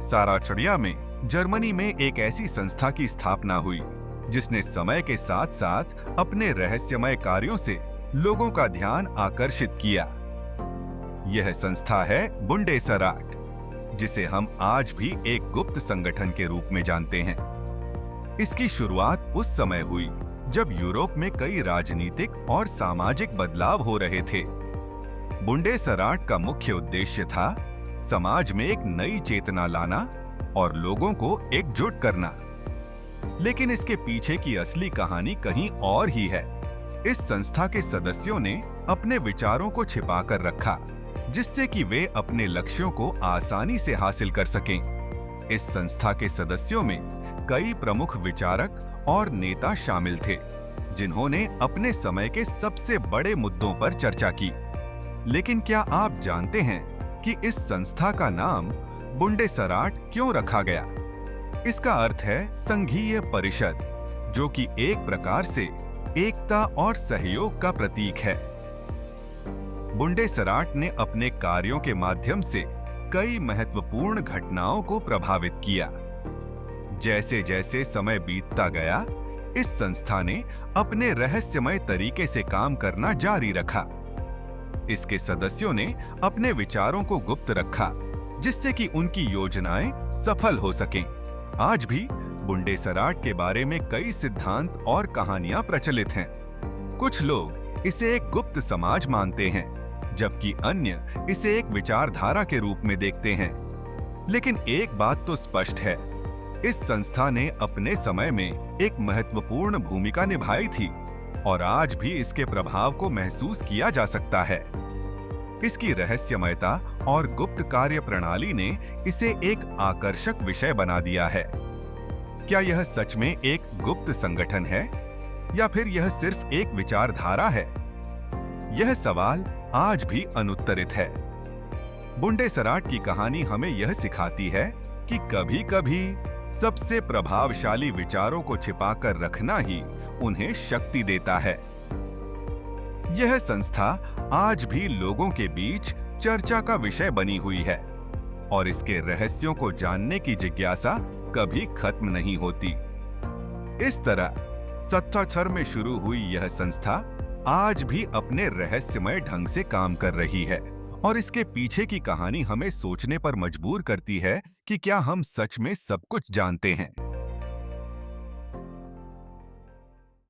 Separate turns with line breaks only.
साराचड़िया में जर्मनी में एक ऐसी संस्था की स्थापना हुई जिसने समय के साथ साथ अपने रहस्यमय कार्यों से लोगों का ध्यान आकर्षित किया। यह संस्था है बुंडेसराट, जिसे हम आज भी एक गुप्त संगठन के रूप में जानते हैं। इसकी शुरुआत उस समय हुई जब यूरोप में कई राजनीतिक और सामाजिक बदलाव हो रहे थे। बुंडेसराट का मुख्य उद्देश्य था समाज में एक नई चेतना लाना और लोगों को एकजुट करना। लेकिन इसके पीछे की असली कहानी कहीं और ही है। इस संस्था के सदस्यों ने अपने विचारों को छिपाकर रखा, जिससे कि वे अपने लक्ष्यों को आसानी से हासिल कर सकें। इस संस्था के सदस्यों में कई प्रमुख विचारक और नेता शामिल थे, जिन्होंने अपने समय के सबसे बड़े मुद्दों पर चर्चा की। लेकिन क्या आप जानते हैं कि इस संस्था का नाम बुंडेसराट क्यों रखा गया? इसका अर्थ है संघीय परिषद, जो कि एक प्रकार से एकता और सहयोग का प्रतीक है। बुंडेसराट ने अपने कार्यों के माध्यम से कई महत्वपूर्ण घटनाओं को प्रभावित किया। जैसे जैसे समय बीतता गया, इस संस्था ने अपने रहस्यमय तरीके से काम करना जारी रखा। इसके सदस्यों ने अपने विचारों को गुप्त रखा, जिससे कि उनकी योजनाएं सफल हो सकें। आज भी बुंडेसराट के बारे में कई सिद्धांत और कहानियां प्रचलित हैं। कुछ लोग इसे एक गुप्त समाज मानते हैं, जबकि अन्य इसे एक विचारधारा के रूप में देखते हैं। लेकिन एक बात तो स्पष्ट है, इस संस्था ने अपने समय में एक महत्वपूर्ण भूमिका निभाई थी और आज भी इसके प्रभाव को महसूस किया जा सकता है। इसकी रहस्यमयता और गुप्त कार्य प्रणाली ने इसे एक आकर्षक विषय बना दिया है। क्या यह सच में एक गुप्त संगठन है या फिर यह सिर्फ एक विचारधारा है? यह सवाल आज भी अनुत्तरित है। बुंडेसराट की कहानी हमें यह सिखाती है कि कभी-कभी सबसे प्रभावशाली विचारों को छिपाकर रखना ही उन्हें शक्ति देता है। यह संस्था आज भी लोगों के बीच चर्चा का विषय बनी हुई है और इसके रहस्यों को जानने की जिज्ञासा कभी खत्म नहीं होती। इस तरह 77 में शुरू हुई यह संस्था आज भी अपने रहस्यमय ढंग से काम कर रही है और इसके पीछे की कहानी हमें सोचने पर मजबूर करती है कि क्या हम सच में सब कुछ जानते हैं।